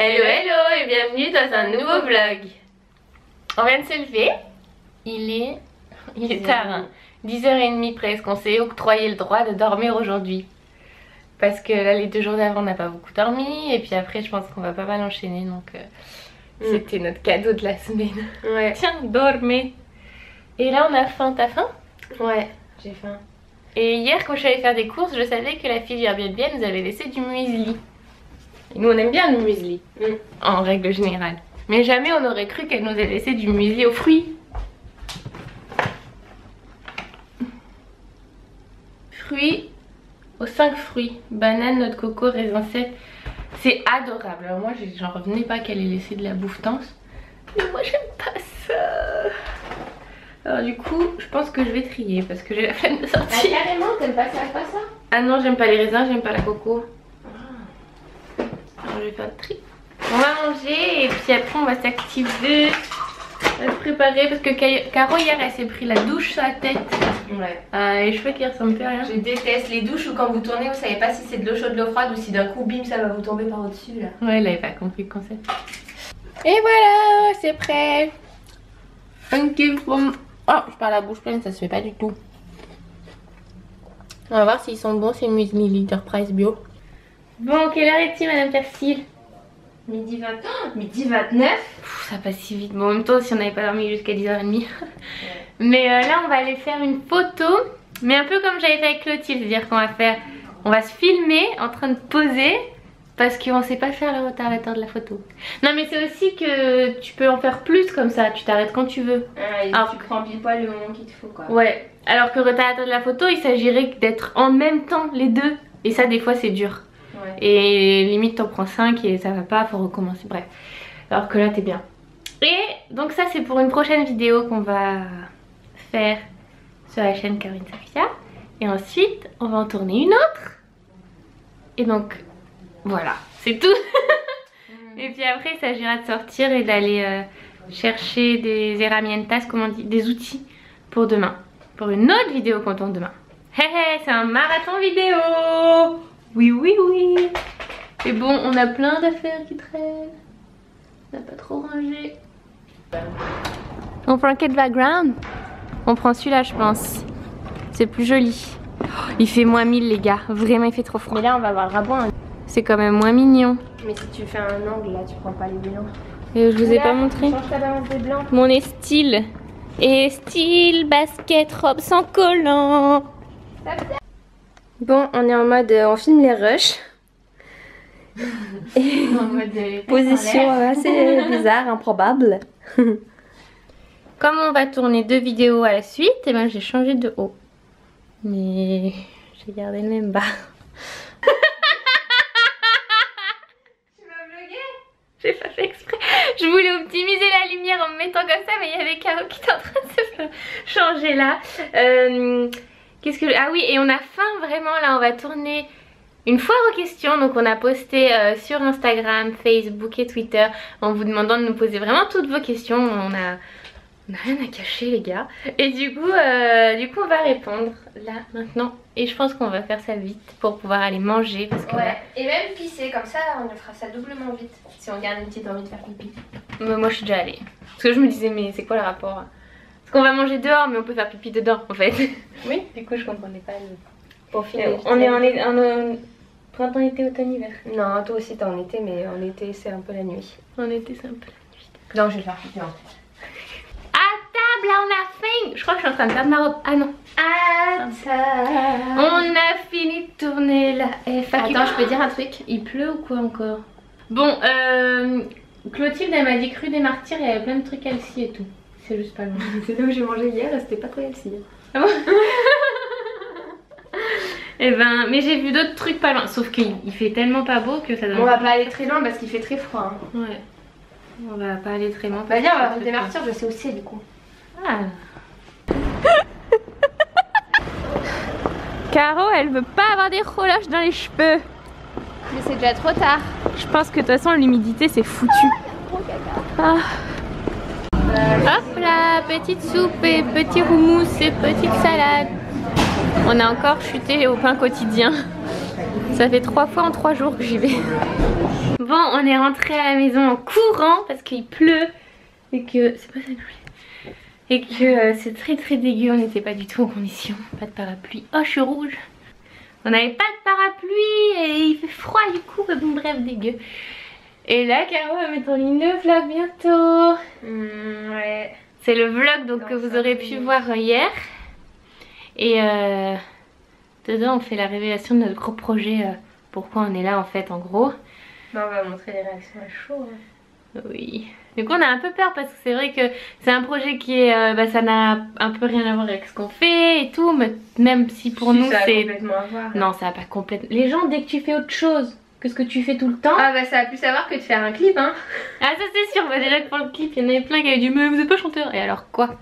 Hello hello et bienvenue dans un nouveau vlog. On vient de se lever. Il est tard, hein. 10h30 presque. On s'est octroyé le droit de dormir aujourd'hui. Parce que là les 2 jours d'avant on n'a pas beaucoup dormi. Et puis après je pense qu'on va pas mal enchaîner. Donc c'était notre cadeau de la semaine. Ouais. Tiens, dormez. Et là on a faim. T'as faim? Ouais, j'ai faim. Et hier quand je suis allée faire des courses, je savais que la fille du Airbnb nous avait laissé du muesli. Et nous on aime bien le muesli, en règle générale. Mais jamais on aurait cru qu'elle nous ait laissé du muesli aux fruits. Fruits, aux 5 fruits. Banane, noix de coco, raisin sec. C'est adorable. Alors moi j'en revenais pas qu'elle ait laissé de la bouffe dense. Mais moi j'aime pas ça. Alors du coup je pense que je vais trier parce que j'ai la flemme de sortir. Ah carrément, t'aimes pas ça? Ah non, j'aime pas les raisins, j'aime pas la coco. Alors je vais faire le tri. On va manger et puis après on va s'activer, on va se préparer parce que Caro hier elle s'est pris la douche sur la tête. Ouais. Les cheveux qui ressemblent plus à rien. Je déteste les douches où quand vous tournez vous savez pas si c'est de l'eau chaude, de l'eau froide ou si d'un coup bim ça va vous tomber par au-dessus là. Ouais, elle avait pas compris le concept. Et voilà, c'est prêt. Thank you from... Oh, je parle à la bouche pleine, ça se fait pas du tout. On va voir s'ils sont bons ces muesli Leader Price bio. Bon, quelle heure est-il, Madame Persil? Midi 20... Oh, midi 29. Ça passe si vite. Bon, en même temps, si on n'avait pas dormi jusqu'à 10h30. Ouais. Mais là, on va aller faire une photo. Mais un peu comme j'avais fait avec Clotilde. C'est-à-dire qu'on va faire... On va se filmer en train de poser. Parce qu'on sait pas faire le retardateur de la photo. Non, mais c'est aussi que tu peux en faire plus comme ça. Tu t'arrêtes quand tu veux. Ah, et alors, tu prends pile poil le moment qu'il te faut, quoi. Ouais. Alors que le retardateur de la photo, il s'agirait d'être en même temps les deux. Et ça, des fois, c'est dur. Ouais. Et limite t'en prends 5 et ça va pas, faut recommencer, bref. Alors que là t'es bien. Et donc ça c'est pour une prochaine vidéo qu'on va faire sur la chaîne Caroline Safia. Et ensuite on va en tourner une autre. Et donc voilà, c'est tout. Et puis après il s'agira de sortir et d'aller chercher des herramientas, comment on dit, des outils pour demain. Pour une autre vidéo qu'on tourne demain. Hé hé, c'est un marathon vidéo. Oui, oui, oui. Et bon, on a plein d'affaires qui traînent. On n'a pas trop rangé. On prend quel background? On prend celui-là, je pense. C'est plus joli. Oh, il fait moins 1000, les gars. Vraiment, il fait trop froid. Mais là, on va avoir le rabot. C'est quand même moins mignon. Mais si tu fais un angle, là, tu prends pas les blancs. Et je vous ai pas montré. Change ta balance des blancs. Mon style. Et style, basket, robe sans collant. Bon, on est en mode, on filme les rushs. En mode position assez bizarre, improbable. Comme on va tourner 2 vidéos à la suite, et ben j'ai changé de haut. Mais j'ai gardé le même bas. Tu vas vlogger? J'ai pas fait exprès. Je voulais optimiser la lumière en me mettant comme ça, mais il y avait Caro qui était en train de se changer là. Qu'est-ce que... Ah oui, et on a faim vraiment là, on va tourner une foire aux questions. Donc on a posté sur Instagram, Facebook et Twitter en vous demandant de nous poser vraiment toutes vos questions. On a rien à cacher les gars. Et du coup on va répondre là maintenant. Et je pense qu'on va faire ça vite pour pouvoir aller manger parce que ouais, là... et même pisser, comme ça on fera ça doublement vite. Si on garde une petite envie de faire pipi. Moi je suis déjà allée. Parce que je me disais mais c'est quoi le rapport? Parce qu'on va manger dehors mais on peut faire pipi dedans en fait. Oui. Du coup je comprenais pas le... Pour finir. On est en printemps, été, automne, hiver. Non, toi aussi t'es en été, mais en été c'est un peu la nuit. En été c'est un peu la nuit. Non, je vais faire pipi en fait. À table, là on a faim. Je crois que je suis en train de perdre ma robe. Ah non. À table. On a fini de tourner la FAQ. Attends, je peux dire un truc? Il pleut ou quoi encore? Bon, Clotilde elle m'a dit que rue des Martyrs, il y avait plein de trucs healthy et tout. C'est juste pas loin. C'est là où j'ai mangé hier, c'était pas très healthy. Ah bon? Et ben, mais j'ai vu d'autres trucs pas loin. Sauf qu'il fait tellement pas beau que ça donne... On va pas aller très loin parce qu'il fait très froid. Hein. Ouais. On va pas aller très loin. Vas-y, on va rue des Martyrs, je sais où c'est du coup. Ah. Caro, elle veut pas avoir des rouloches dans les cheveux. Mais c'est déjà trop tard. Je pense que de toute façon l'humidité c'est foutu. Ah. Hop là, petite soupe et petit houmous et petite salade. On a encore chuté au pain quotidien. Ça fait 3 fois en 3 jours que j'y vais. Bon, on est rentré à la maison en courant parce qu'il pleut et que c'est pas ça que je voulais. Et que c'est très dégueu, on n'était pas du tout en condition. Pas de parapluie. Oh, je suis rouge. On n'avait pas de parapluie et il fait froid du coup. Bon, bref, dégueu. Et là, Caro va mettre en ligne le vlog bientôt. Ouais. C'est le vlog donc que vous aurez pu voir hier. Et dedans, on fait la révélation de notre gros projet. Pourquoi on est là en fait, en gros. Bah, on va montrer les réactions à chaud. Hein. Oui. Du coup on a un peu peur parce que c'est vrai que c'est un projet qui est, ça n'a un peu rien à voir avec ce qu'on fait et tout, mais même si pour nous c'est... complètement à voir. Non, ça n'a pas complètement... Les gens, dès que tu fais autre chose que ce que tu fais tout le temps... Ah bah ça a plus à voir que de faire un clip hein. Ah ça c'est sûr, bah, déjà que pour le clip il y en avait plein qui avaient dit mais vous êtes pas chanteur. Et alors quoi?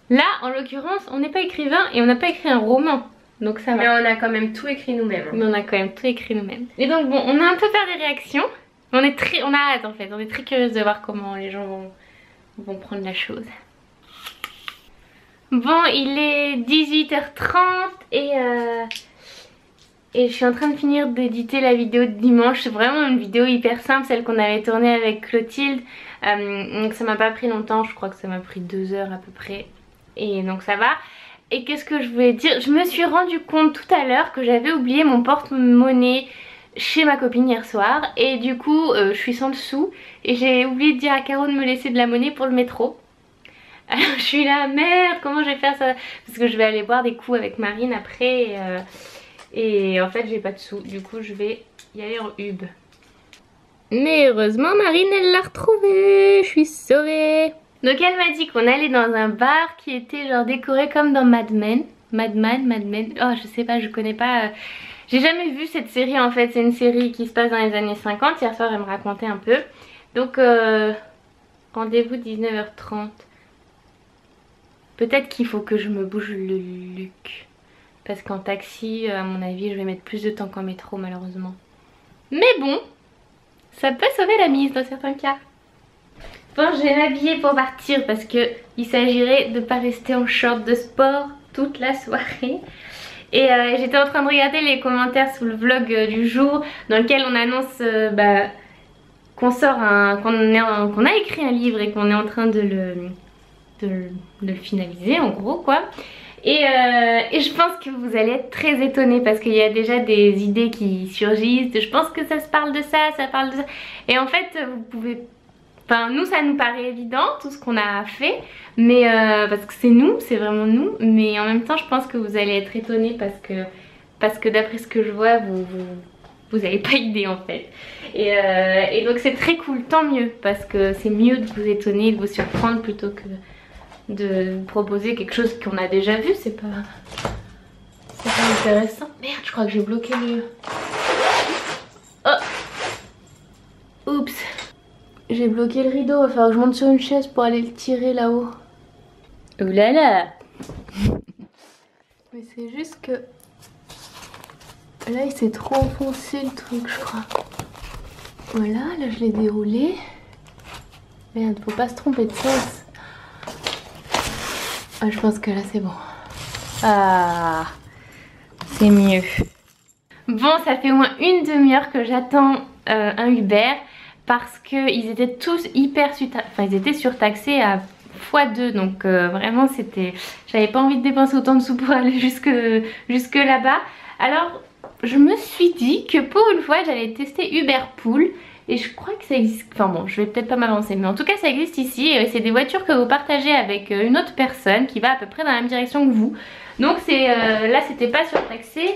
Là en l'occurrence on n'est pas écrivain et on n'a pas écrit un roman. Donc ça va. Mais on a quand même tout écrit nous-mêmes. Mais on a quand même tout écrit nous-mêmes. Et donc bon, on a un peu peur des réactions. On a hâte en fait, on est très curieuse de voir comment les gens vont prendre la chose. Bon, il est 18h30 et je suis en train de finir d'éditer la vidéo de dimanche. C'est vraiment une vidéo hyper simple, celle qu'on avait tournée avec Clotilde. Donc ça m'a pas pris longtemps, je crois que ça m'a pris 2 heures à peu près. Et donc ça va. Et qu'est-ce que je voulais dire? Je me suis rendu compte tout à l'heure que j'avais oublié mon porte-monnaie chez ma copine hier soir et du coup je suis sans le sou et j'ai oublié de dire à Caro de me laisser de la monnaie pour le métro. Alors je suis là, merde, comment je vais faire ça? Parce que je vais aller boire des coups avec Marine après et en fait j'ai pas de sous, du coup je vais y aller en Uber. Mais heureusement Marine elle l'a retrouvé, je suis sauvée. Donc elle m'a dit qu'on allait dans un bar qui était genre décoré comme dans Mad Men. Oh je sais pas, je connais pas... J'ai jamais vu cette série en fait, c'est une série qui se passe dans les années 50. Hier soir elle me racontait un peu. Donc rendez-vous 19h30. Peut-être qu'il faut que je me bouge le luc. Parce qu'en taxi, à mon avis, je vais mettre plus de temps qu'en métro malheureusement. Mais bon, ça peut sauver la mise dans certains cas. Bon, je vais m'habiller pour partir parce que il s'agirait de ne pas rester en short de sport toute la soirée. Et j'étais en train de regarder les commentaires sous le vlog du jour dans lequel on annonce qu'on qu'on a écrit un livre et qu'on est en train de le finaliser en gros quoi. Et je pense que vous allez être très étonnés parce qu'il y a déjà des idées qui surgissent. Je pense que ça se parle de ça, ça parle de ça. Et en fait vous pouvez... Enfin nous ça nous paraît évident tout ce qu'on a fait, mais parce que c'est nous, c'est vraiment nous, mais en même temps je pense que vous allez être étonnés parce que d'après ce que je vois vous avez pas idée en fait. Et donc c'est très cool, tant mieux, parce que c'est mieux de vous étonner, de vous surprendre plutôt que de vous proposer quelque chose qu'on a déjà vu, c'est pas intéressant. Merde, je crois que j'ai bloqué le... Oh oups. J'ai bloqué le rideau, il va falloir que je monte sur une chaise pour aller le tirer là-haut. Ouh là là. Mais c'est juste que... Là il s'est trop enfoncé le truc je crois. Voilà, là je l'ai déroulé. Merde, faut pas se tromper de sens. Ah, je pense que là c'est bon. Ah, c'est mieux. Bon, ça fait au moins une demi-heure que j'attends un Uber. Parce qu'ils étaient tous hyper ils étaient surtaxés à x2. Donc vraiment c'était... J'avais pas envie de dépenser autant de sous pour aller jusque là-bas. Alors je me suis dit que pour une fois j'allais tester Uber Pool. Et je crois que ça existe... Enfin bon, je vais peut-être pas m'avancer. Mais en tout cas ça existe ici. C'est des voitures que vous partagez avec une autre personne qui va à peu près dans la même direction que vous. Donc c'est là c'était pas surtaxé.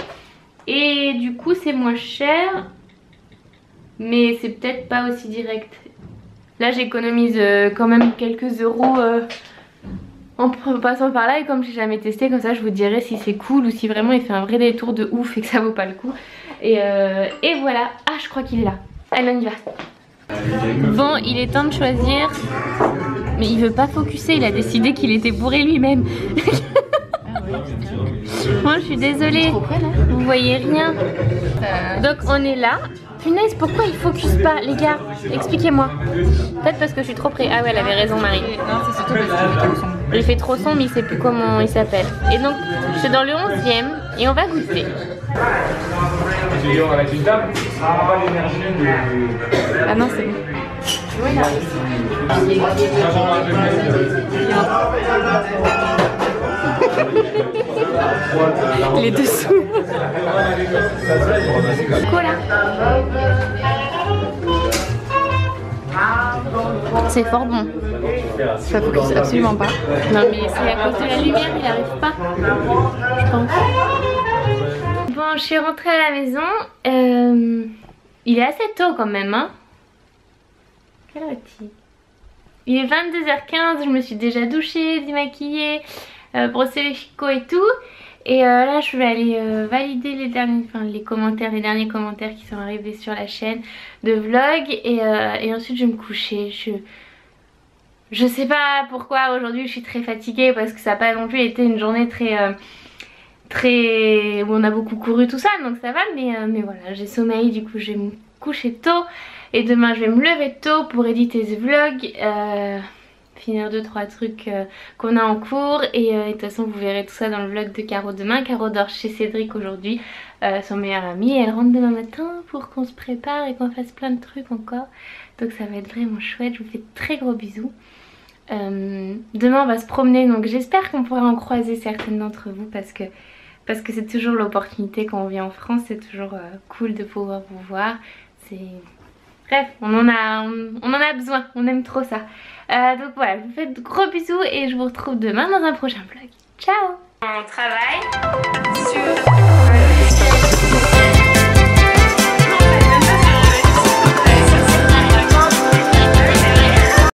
Et du coup c'est moins cher. Mais c'est peut-être pas aussi direct. Là j'économise quand même quelques euros en passant par là. Et comme j'ai jamais testé, comme ça je vous dirai si c'est cool ou si vraiment il fait un vrai détour de ouf et que ça vaut pas le coup. Et voilà. Ah, je crois qu'il est là. Allez, on y va. Bon, il est temps de choisir. Mais il veut pas focuser, il a décidé qu'il était bourré lui-même. Moi je suis désolée, vous voyez rien. Donc on est là. Punaise, pourquoi il focus pas les gars? Expliquez-moi. Peut-être parce que je suis trop près. Ah ouais, elle avait raison Marie. Non, c'est surtout parce que je fais trop sombre. Il fait trop sombre, mais il sait plus comment il s'appelle. Et donc je suis dans le 11e et on va goûter. Avec une table, ça n'a pas l'énergie de... Ah non, c'est bon. Oui, là. Il est dessous. Voilà. C'est fort bon. Ça focus absolument pas. Non mais c'est à cause de la lumière, il arrive pas. Je pense. Bon, je suis rentrée à la maison. Il est assez tôt quand même, hein. Quelle heure est-il? Il est 22h15, je me suis déjà douchée, démaquillée, brossé les chicots et tout. Et là je vais aller valider les derniers commentaires qui sont arrivés sur la chaîne de vlog. Et ensuite je vais me coucher. Je sais pas pourquoi aujourd'hui je suis très fatiguée parce que ça n'a pas non plus été une journée très où on a beaucoup couru tout ça, donc ça va, mais voilà, j'ai sommeil, du coup je vais me coucher tôt et demain je vais me lever tôt pour éditer ce vlog, finir 2-3 trucs qu'on a en cours et de toute façon vous verrez tout ça dans le vlog de Caro demain. Caro dort chez Cédric aujourd'hui, son meilleur ami, et elle rentre demain matin pour qu'on se prépare et qu'on fasse plein de trucs encore, donc ça va être vraiment chouette. Je vous fais de très gros bisous. Demain on va se promener, donc j'espère qu'on pourra en croiser certaines d'entre vous parce que c'est toujours l'opportunité quand on vient en France, c'est toujours cool de pouvoir vous voir. Bref, on en a besoin, on aime trop ça. Donc voilà, je vous fais de gros bisous et je vous retrouve demain dans un prochain vlog. Ciao! On travaille sur